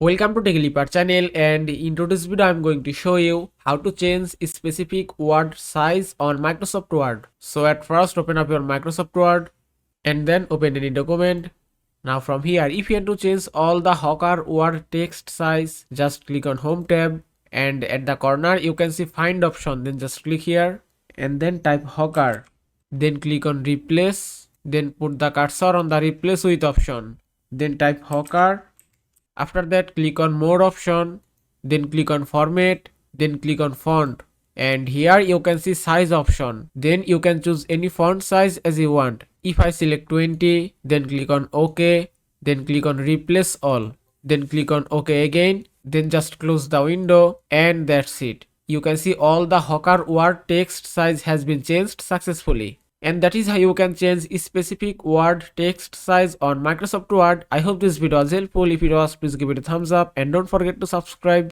Welcome to TechLeaper channel, and in today's video I'm going to show you how to change a specific word size on Microsoft Word. So at first open up your Microsoft Word and then open any document. Now from here, if you want to change all the Hawker word text size, just click on Home tab, and at the corner you can see Find option. Then just click here and then type Hawker. Then click on Replace. Then put the cursor on the Replace with option. Then type Hawker. After that, click on More option, then click on Format, then click on Font, and here you can see Size option. Then you can choose any font size as you want. If I select 20, then click on OK, then click on Replace All, then click on OK again, then just close the window, and that's it. You can see all the Hawker word text size has been changed successfully. And that is how you can change a specific word text size on Microsoft Word. I hope this video was helpful. If it was, please give it a thumbs up and don't forget to subscribe.